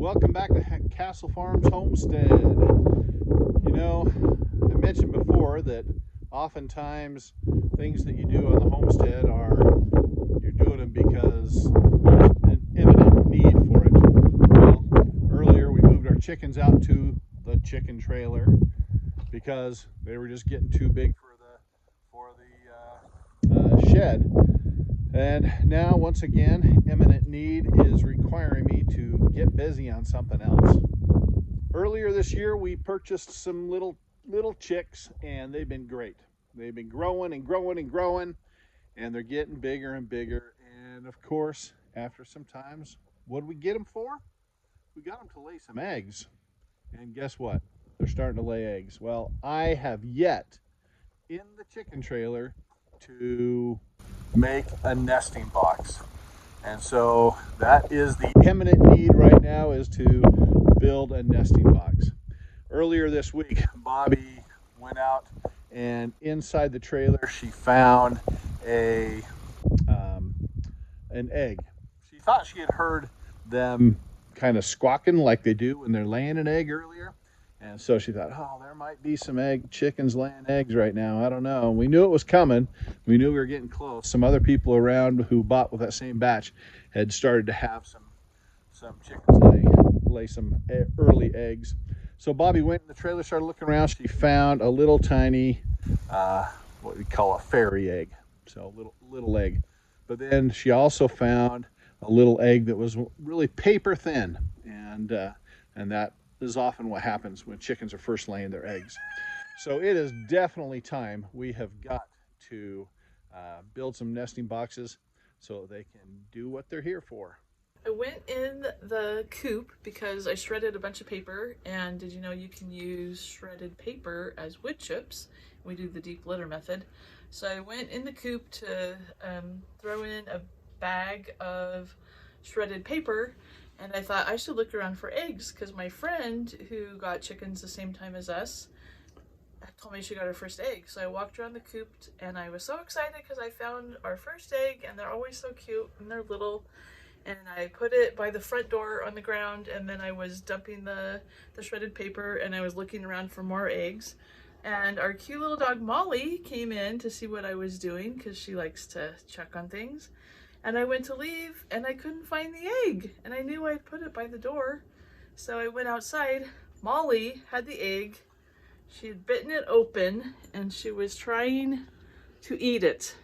Welcome back to Castle Farms Homestead. You know, I mentioned before that oftentimes things that you do on the homestead are you're doing them because there's an imminent need for it. Well, earlier we moved our chickens out to the chicken trailer because they were just getting too big for the shed. And now, once again, imminent need is requiring me to get busy on something else. Earlier this year, we purchased some little chicks, and they've been great. They've been growing and growing and growing, and they're getting bigger and bigger. And of course, after some times, what did we get them for? We got them to lay some eggs. And guess what? They're starting to lay eggs. Well, I have yet in the chicken trailer to make a nesting box. And so that is the imminent need right now, is to build a nesting box. Earlier this week, Bobby went out, and inside the trailer she found a an egg. She thought she had heard them kind of squawking like they do when they're laying an egg earlier. And so she thought, oh, there might be some chickens laying eggs right now. I don't know. We knew it was coming. We knew we were getting close. Some other people around who bought with that same batch had started to have some chickens lay some early eggs. So Bobby went in the trailer, started looking around. She found a little tiny, what we call a fairy egg. So a little egg. But then she also found a little egg that was really paper thin, and that is often what happens when chickens are first laying their eggs. So it is definitely time. We have got to build some nesting boxes so they can do what they're here for. I went in the coop because I shredded a bunch of paper, and did you know you can use shredded paper as wood chips? We do the deep litter method. So I went in the coop to throw in a bag of shredded paper, and I thought I should look around for eggs because my friend who got chickens the same time as us told me she got her first egg. So I walked around the coop and I was so excited because I found our first egg, and they're always so cute and they're little. And I put it by the front door on the ground, and then I was dumping the shredded paper, and I was looking around for more eggs. And our cute little dog Molly came in to see what I was doing because she likes to check on things. And I went to leave and I couldn't find the egg, and I knew I'd put it by the door. So I went outside. Molly had the egg. She had bitten it open and she was trying to eat it.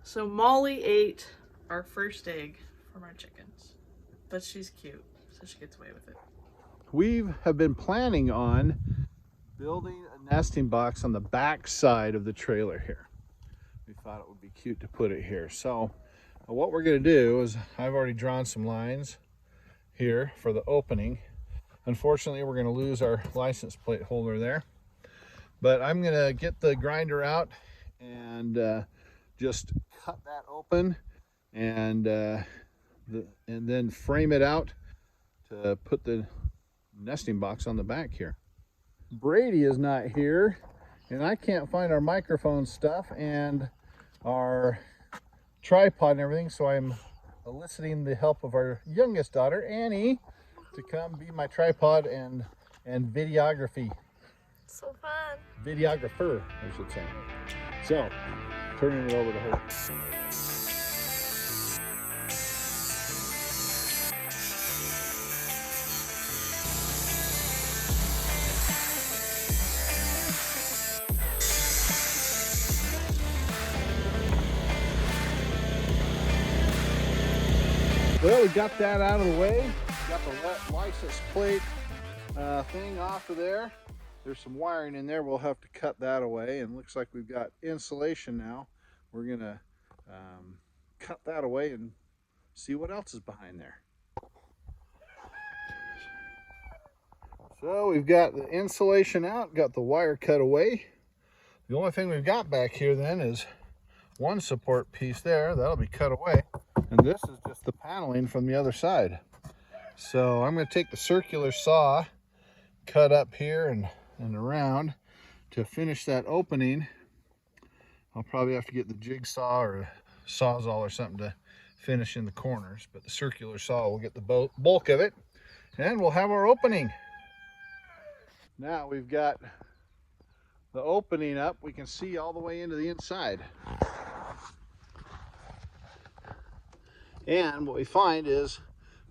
So Molly ate our first egg from our chickens, but she's cute, so she gets away with it. We have been planning on building a nesting box on the back side of the trailer here. We thought it would be cute to put it here. So what we're going to do is, I've already drawn some lines here for the opening. Unfortunately, we're going to lose our license plate holder there, but I'm going to get the grinder out and just cut that open and then frame it out to put the nesting box on the back here. Brady is not here, and I can't find our microphone stuff and our tripod and everything, so I'm eliciting the help of our youngest daughter, Annie, to come be my tripod and videography. So fun. Videographer, I should say. So, turning it over to her. Well, we got that out of the way. Got the license plate thing off of there. There's some wiring in there. We'll have to cut that away. And looks like we've got insulation now. We're gonna cut that away and see what else is behind there. So we've got the insulation out, got the wire cut away. The only thing we've got back here then is one support piece there. That'll be cut away. And this is just the paneling from the other side. So I'm going to take the circular saw, cut up here and around to finish that opening. I'll probably have to get the jigsaw or a sawzall or something to finish in the corners, but the circular saw will get the bulk of it. and we'll have our opening. Now we've got the opening up. We can see all the way into the inside. And what we find is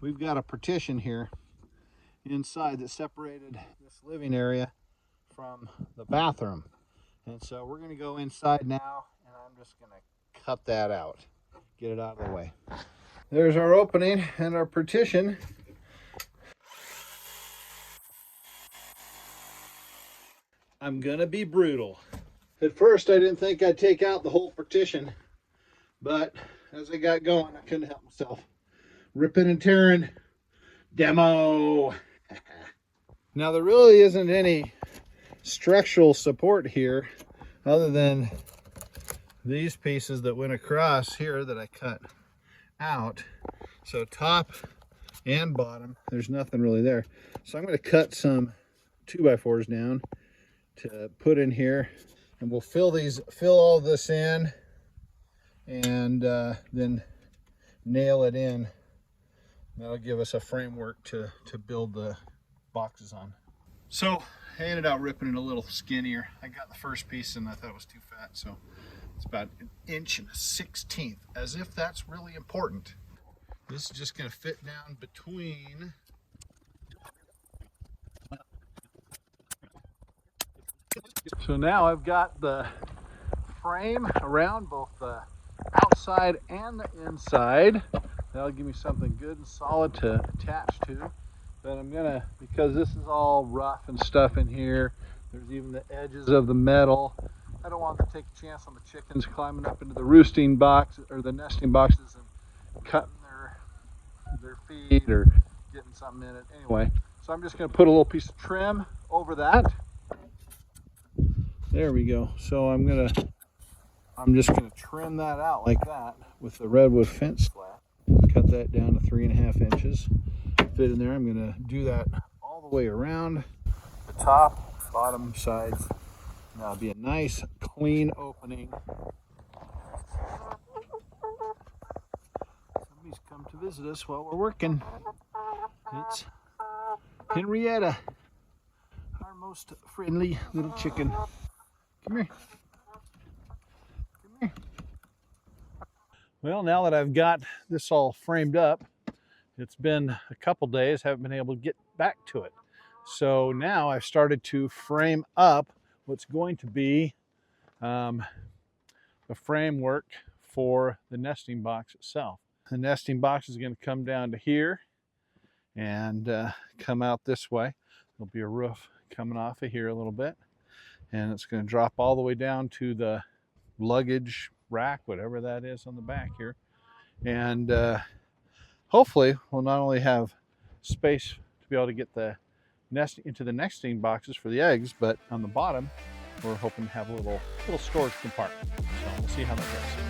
we've got a partition here inside that separated this living area from the bathroom. And so we're going to go inside now, and I'm just going to cut that out, get it out of the way. There's our opening and our partition. I'm going to be brutal. At first, I didn't think I'd take out the whole partition, but as I got going, I couldn't help myself. Ripping and tearing. Demo. Now, there really isn't any structural support here other than these pieces that went across here that I cut out. So top and bottom, there's nothing really there. So I'm going to cut some 2x4s down to put in here, and we'll fill all this in, and then nail it in. That'll give us a framework to build the boxes on. So I ended up ripping it a little skinnier. I got the first piece and I thought it was too fat, so it's about 1.1/16 inches, as if that's really important. This is just going to fit down between. So now I've got the frame around both the outside and the inside. That'll give me something good and solid to attach to. But I'm gonna, because this is all rough and stuff in here, there's even the edges of the metal. I don't want to take a chance on the chickens climbing up into the roosting box or the nesting boxes and cutting their feed or getting something in it. Anyway, so I'm just gonna put a little piece of trim over that. There we go. So I'm just gonna trim that out like that with the redwood fence slat. Cut that down to 3.5 inches. Fit in there. I'm gonna do that all the way around the top, bottom, sides. Now it'll be a nice, clean opening. Somebody's come to visit us while we're working. It's Henrietta, our most friendly little chicken. Come here. Come here. Well, now that I've got this all framed up, it's been a couple days, haven't been able to get back to it. So now I've started to frame up what's going to be the framework for the nesting box itself. The nesting box is going to come down to here and come out this way. There'll be a roof coming off of here a little bit, and it's going to drop all the way down to the luggage rack, whatever that is on the back here. And hopefully we'll not only have space to be able to get the nest into the nesting boxes for the eggs, but on the bottom we're hoping to have a little storage compartment. So we'll see how that goes.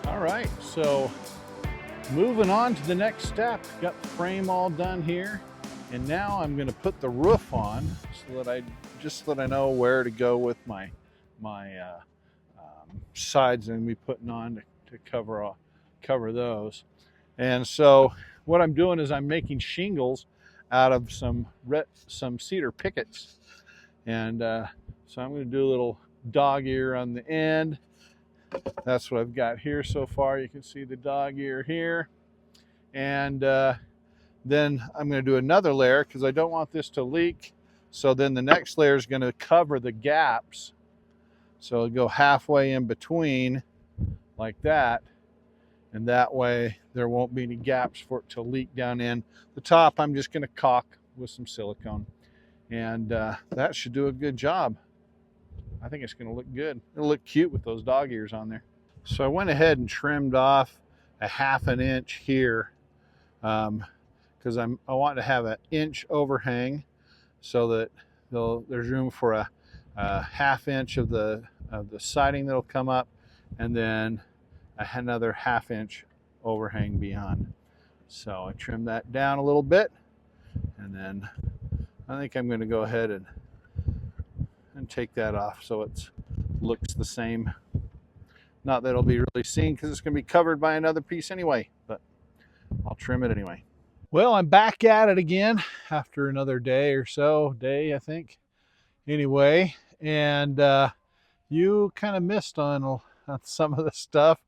All right, so moving on to the next step. Got the frame all done here, and now I'm going to put the roof on so that I know where to go with my sides I'm going to be putting on to cover those. And so what I'm doing is I'm making shingles out of some cedar pickets, and so I'm going to do a little dog ear on the end. That's what I've got here so far. You can see the dog ear here. And then I'm going to do another layer because I don't want this to leak. So then the next layer is going to cover the gaps. So it'll go halfway in between like that. And that way there won't be any gaps for it to leak down in. The top I'm just going to caulk with some silicone. And that should do a good job. I think it's going to look good. It'll look cute with those dog ears on there. So I went ahead and trimmed off a 1/2 inch here because I want to have an inch overhang so that there's room for a 1/2 inch of the siding that'll come up, and then another 1/2 inch overhang beyond. So I trimmed that down a little bit, and then I think I'm going to go ahead and take that off so it looks the same. Not that it'll be really seen because it's going to be covered by another piece anyway, but I'll trim it anyway. Well, I'm back at it again after another day or so, I think. Anyway, and you kind of missed on some of the stuff,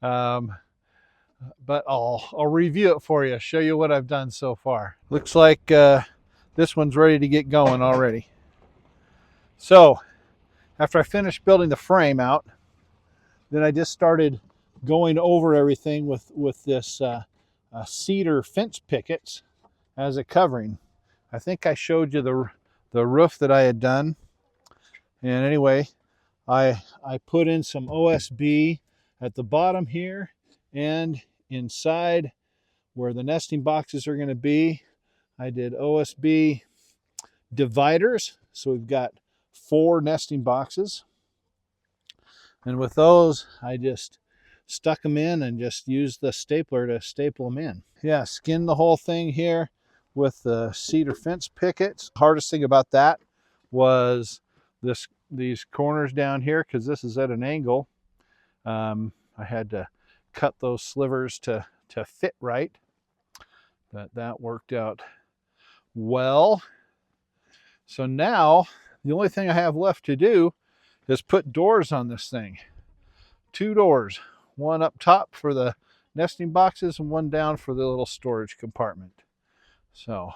but I'll review it for you, show you what I've done so far. Looks like this one's ready to get going already. So after I finished building the frame out, then I just started going over everything with this cedar fence pickets as a covering. I think I showed you the roof that I had done. And anyway, I put in some OSB at the bottom here and inside where the nesting boxes are going to be. I did OSB dividers. So we've got 4 nesting boxes. And with those, I just stuck them in and just used the stapler to staple them in. Yeah, skinned the whole thing here with the cedar fence pickets. The hardest thing about that was these corners down here, because this is at an angle. I had to cut those slivers to fit right, but that worked out well. So now the only thing I have left to do is put doors on this thing. 2 doors, one up top for the nesting boxes and one down for the little storage compartment. So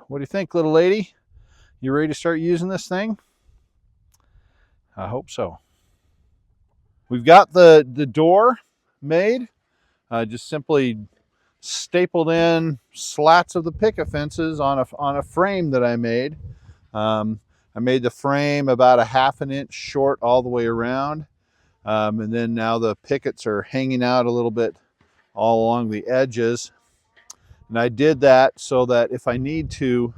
what do you think, little lady? You ready to start using this thing? I hope so. We've got the door made. Just simply stapled in slats of the picket fences on a frame that I made. I made the frame about a 1/2 inch short all the way around. And then now the pickets are hanging out a little bit all along the edges. And I did that so that if I need to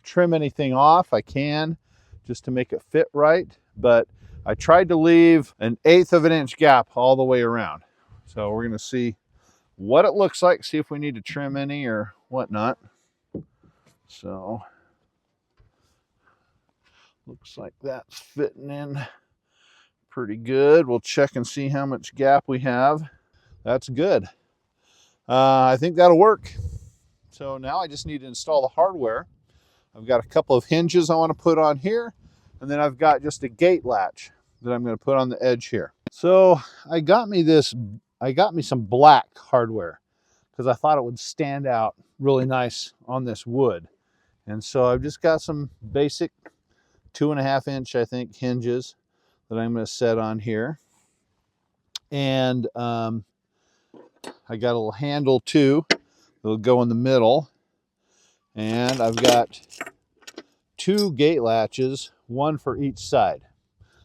trim anything off, I can, just to make it fit right. But I tried to leave an 1/8 of an inch gap all the way around. So we're going to see what it looks like, see if we need to trim any or whatnot. So looks like that's fitting in pretty good. We'll check and see how much gap we have. That's good. I think that'll work. So now I just need to install the hardware. I've got a couple of hinges I want to put on here, and then I've got just a gate latch that I'm going to put on the edge here. So I got me some black hardware because I thought it would stand out really nice on this wood. And so I've just got some basic 2.5 inch, I think, hinges that I'm going to set on here. And I got a little handle too that'll go in the middle. And I've got 2 gate latches, one for each side.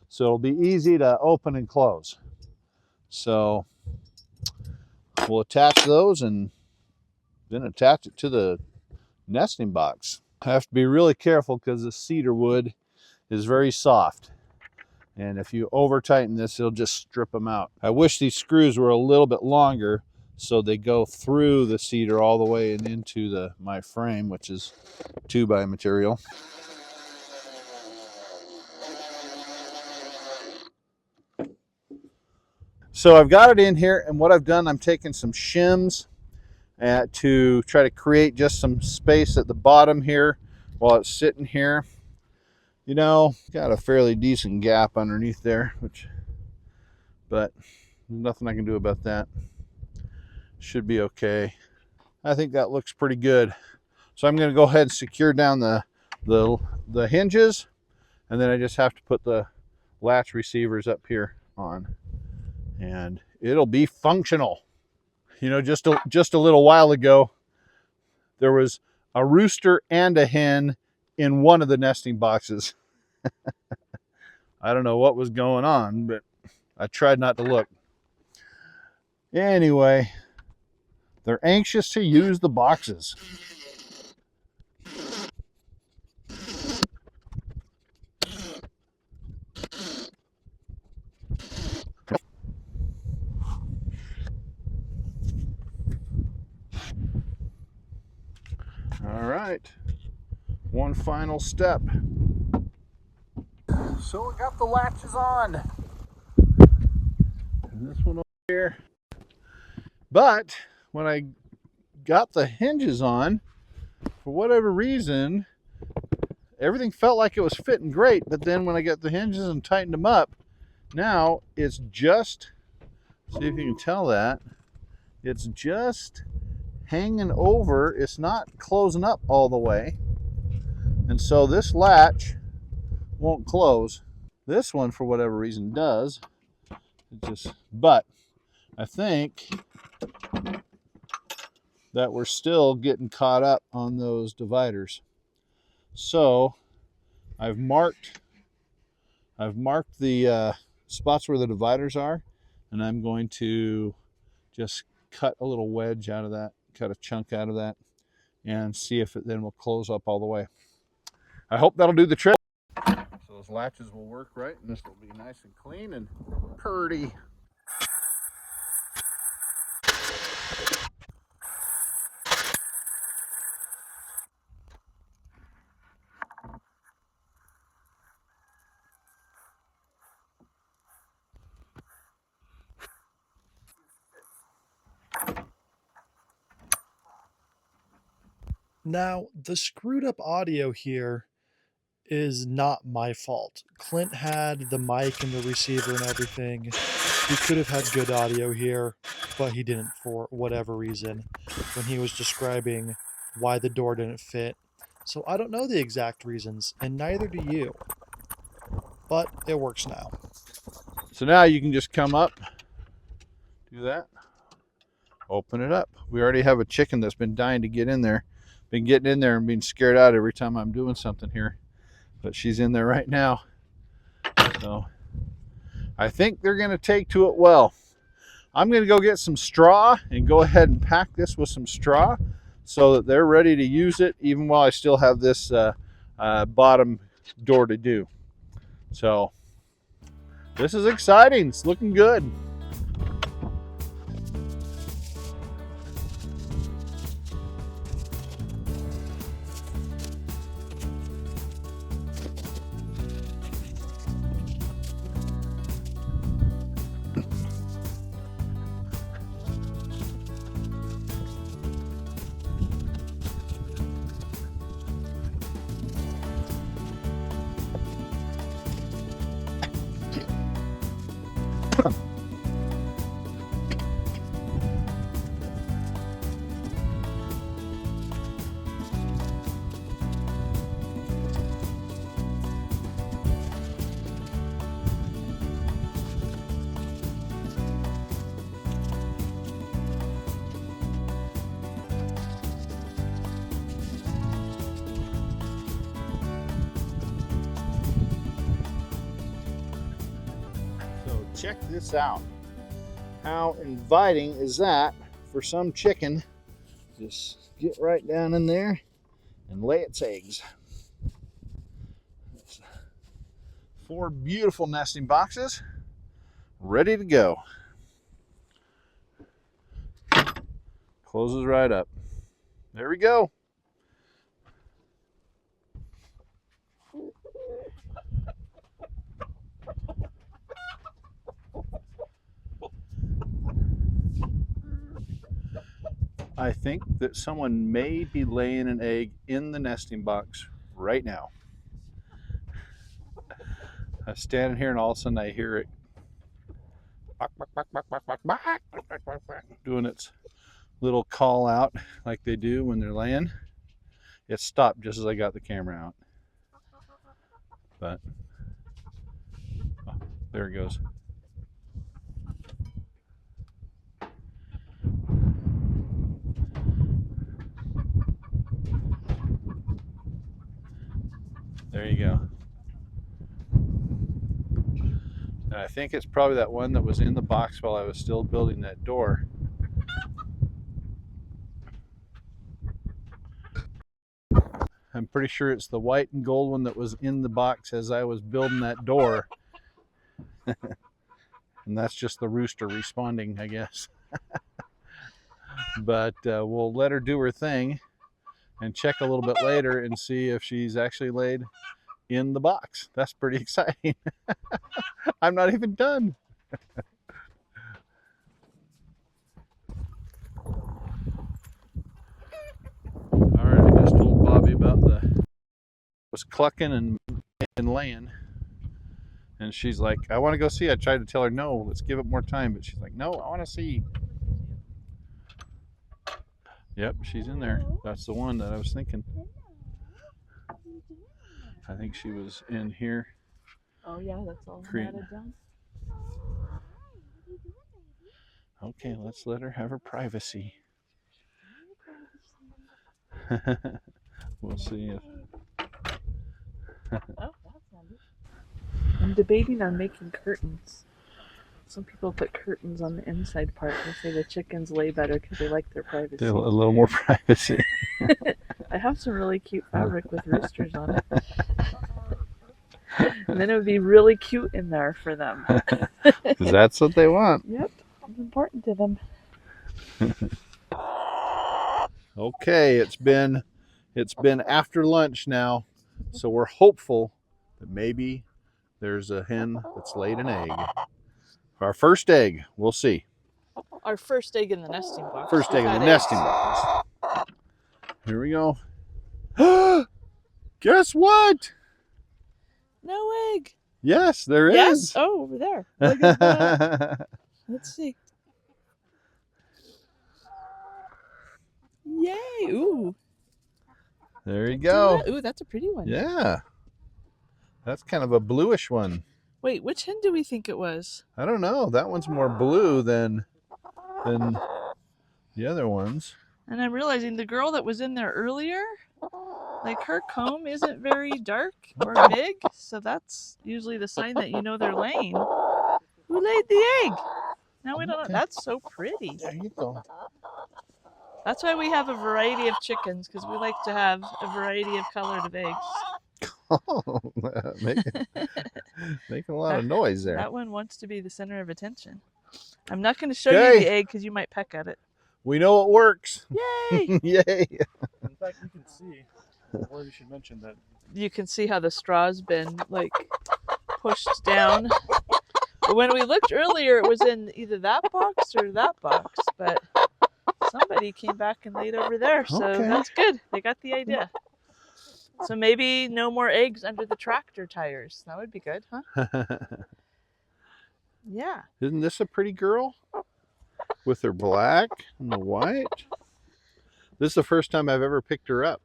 So it'll be easy to open and close. So we'll attach those and then attach it to the nesting box. I have to be really careful because the cedar wood is very soft. And if you over tighten this, it'll just strip them out. I wish these screws were a little bit longer so they go through the cedar all the way and into my frame, which is 2x material. So I've got it in here, and what I've done, I'm taking some shims to try to create just some space at the bottom here while it's sitting here. You know, got a fairly decent gap underneath there, but there's nothing I can do about that. Should be okay. I think that looks pretty good. So I'm going to go ahead and secure down the hinges, and then I just have to put the latch receivers up here on, and it'll be functional. You know, just a little while ago, there was a rooster and a hen in one of the nesting boxes. I don't know what was going on, but I tried not to look. Anyway, they're anxious to use the boxes. right, one final step. So we got the latches on, and this one over here. But when I got the hinges on, for whatever reason, everything felt like it was fitting great. But then when I got the hinges and tightened them up, now it's just, see if you can tell that, it's just hanging over. It's not closing up all the way. And so this latch won't close. This one, for whatever reason, does. But I think that we're still getting caught up on those dividers. So I've marked the spots where the dividers are, and I'm going to just cut a little wedge out of that, cut a chunk out of that, and see if it then will close up all the way. I hope that'll do the trick. So those latches will work right, and this will be nice and clean and purty. Now, the screwed up audio here is not my fault. Clint had the mic and the receiver and everything. He could have had good audio here, but he didn't for whatever reason when he was describing why the door didn't fit. So I don't know the exact reasons, and neither do you. But it works now. So now you can just come up, do that, open it up. We already have a chicken that's been dying to get in there. Been getting in there and being scared out every time I'm doing something here. But she's in there right now. So I think they're going to take to it well. I'm going to go get some straw and go ahead and pack this with some straw so that they're ready to use it even while I still have this bottom door to do. So this is exciting. It's looking good. Check this out. How inviting is that for some chicken? Just get right down in there and lay its eggs. 4 beautiful nesting boxes ready to go. Closes right up. There we go. I think that someone may be laying an egg in the nesting box right now. I'm standing here and all of a sudden I hear it doing its little call out like they do when they're laying. It stopped just as I got the camera out. But oh, there it goes. There you go. And I think it's probably that one that was in the box while I was still building that door. I'm pretty sure it's the white and gold one that was in the box as I was building that door. And that's just the rooster responding, I guess. But we'll let her do her thing. and check a little bit later and see if she's actually laid in the box. That's pretty exciting. I'm not even done. All right, I just told Bobby about was clucking and laying, and she's like, I want to go see. I tried to tell her, no, let's give it more time, but she's like, no, I want to see. Yep, she's in there. That's the one that I was thinking. I think she was in here. Oh yeah, that's all matted down. Okay, let's let her have her privacy. We'll see if. Oh, that's handy. I'm debating on making curtains. Some people put curtains on the inside part. They say the chickens lay better because they like their privacy. A little more privacy. I have some really cute fabric with roosters on it. And then it would be really cute in there for them. That's what they want. Yep, it's important to them. Okay, it's been after lunch now, so we're hopeful that maybe there's a hen that's laid an egg. Our first egg, we'll see. Our first egg in the nesting box. First egg in the nesting box. Here we go. Guess what? No egg. Yes, there Yes? is. Oh, over there. Look at that. Let's see. Yay! Ooh. There you go. Ooh, that's a pretty one. Yeah. That's kind of a bluish one. Wait, which hen do we think it was? I don't know. That one's more blue than the other ones. And I'm realizing the girl that was in there earlier, like her comb isn't very dark or big, so that's usually the sign that you know they're laying. Who laid the egg? Now we don't know. That's so pretty. There you go. That's why we have a variety of chickens, because we like to have a variety of colored eggs. Oh, making a lot of noise there. That one wants to be the center of attention. I'm not going to show you the egg because you might peck at it. We know it works. Yay! Yay! In fact, you can see, or you should mention that. You can see how the straw's been like pushed down. But when we looked earlier, it was in either that box or that box. But somebody came back and laid over there, so that's good. They got the idea. So maybe no more eggs under the tractor tires. That would be good, huh? Yeah. Isn't this a pretty girl? With her black and the white. This is the first time I've ever picked her up.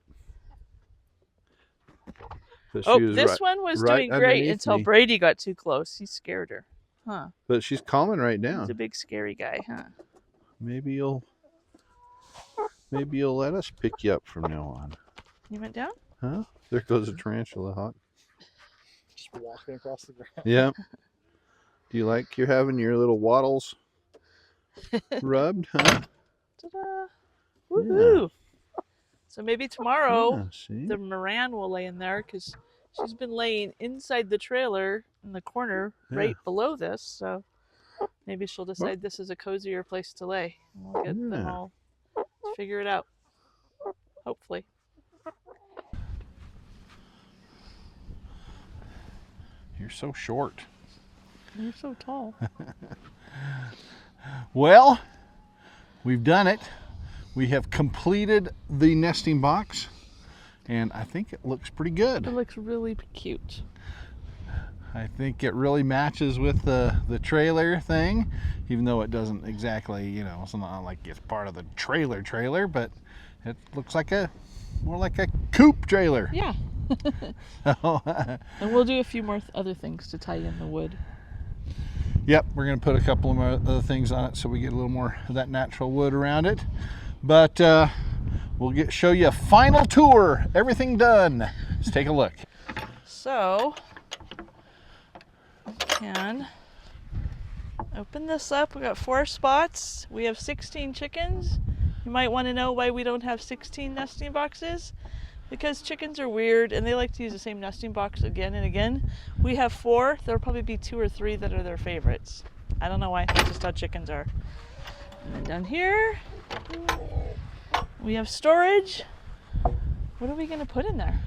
Oh, this one was doing great until Brady got too close. He scared her. Huh. But she's calming right down. He's a big scary guy, huh? Maybe you'll let us pick you up from now on. You went down? Huh? There goes a tarantula hawk. Just walking across the ground. Yeah. Do you like you're having your little waddles rubbed, huh? Ta-da! Woohoo! Yeah. So maybe tomorrow the the Moran will lay in there because she's been laying inside the trailer in the corner right below this. So maybe she'll decide this is a cozier place to lay. We'll get them all to figure it out. Hopefully. You're so short. You're so tall. Well, we've done it. We have completed the nesting box, and I think it looks pretty good. It looks really cute. I think it really matches with the trailer thing, even though it doesn't exactly, it's not like it's part of the trailer, but it looks like more like a coop trailer. Yeah. And we'll do a few more other things to tie in the wood. Yep, we're going to put a couple of other things on it so we get a little more of that natural wood around it. But we'll show you a final tour. Everything done. Let's take a look. So, we can open this up. We got 4 spots. We have 16 chickens. You might want to know why we don't have 16 nesting boxes. Because chickens are weird and they like to use the same nesting box again and again. We have 4. There'll probably be 2 or 3 that are their favorites. I don't know why. That's just how chickens are. And then down here, we have storage. What are we gonna put in there?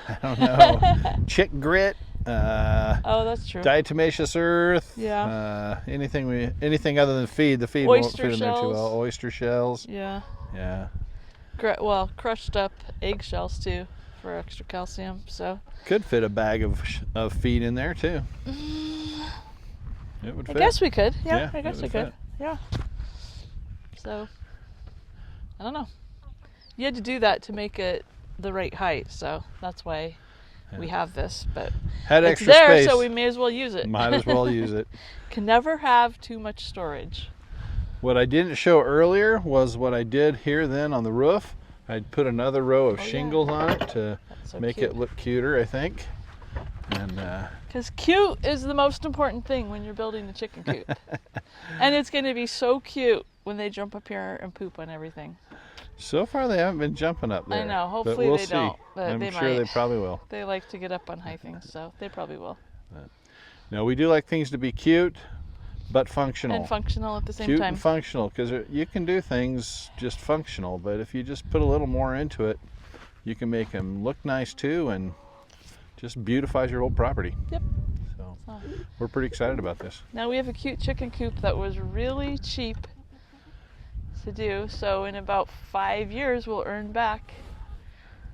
I don't know. Chick grit. Oh, that's true. Diatomaceous earth. Yeah. Anything other than feed. The feed Oyster won't fit in there too shells. well. Oyster shells. Yeah. Yeah. Well, crushed up eggshells too for extra calcium. So Could fit a bag of feed in there too. It would fit. I guess we could. Yeah, Yeah, I guess it we would could. fit. Yeah. So I don't know. You had to do that to make it the right height, so that's why we have this. But Had it's extra there, space. so we may as well use it. Might as well use it. Can never have too much storage. What I didn't show earlier was what I did here then on the roof. I'd put another row of shingles on it to So make cute. it look cuter, I think. And Because cute is the most important thing when you're building the chicken coop. And it's going to be so cute when they jump up here and poop on everything. so far they haven't been jumping up there. I know. Hopefully but we'll they see. don't. But I'm they sure might. they probably will. They like to get up on high things, so they probably will. Now we do like things to be cute, but functional. And functional at the same Cute time. and functional, because you can do things just functional, but if you just put a little more into it, you can make them look nice too, and just beautifies your whole property. Yep. So we're pretty excited about this. Now we have a cute chicken coop that was really cheap to do, so in about 5 years we'll earn back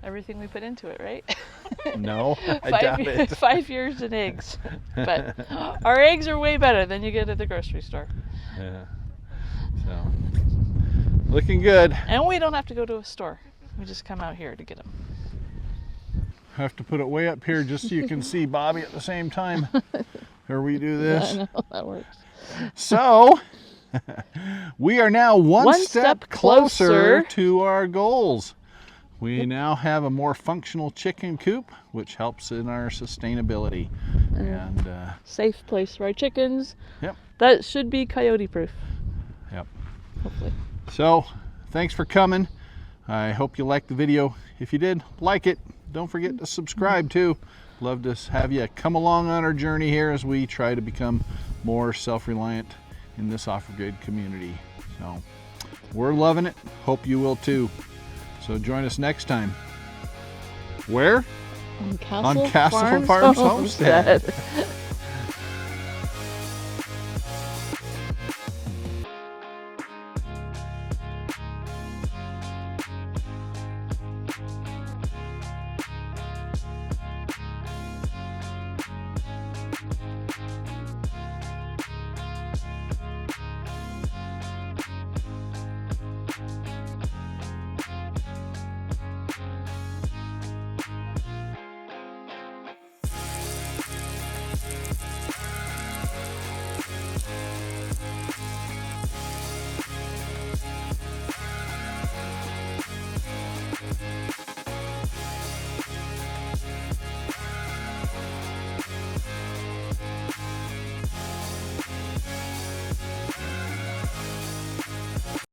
everything we put into it, right? No, I doubt it. 5 years in eggs. But our eggs are way better than you get at the grocery store. Yeah. So looking good. And we don't have to go to a store. We just come out here to get them. Have to put it way up here just so you can see Bobby at the same time. Or we do this. I know, that works. So we are now one step step closer closer. to our goals. We now have a more functional chicken coop, which helps in our sustainability. And Safe place for our chickens. Yep. That should be coyote proof. Yep. Hopefully. So thanks for coming. I hope you liked the video. If you did, like it. Don't forget to subscribe too. Love to have you come along on our journey here as we try to become more self-reliant in this off-grid community. So we're loving it. Hope you will too. So join us next time. Where? On Castle Farms Homestead. Homestead.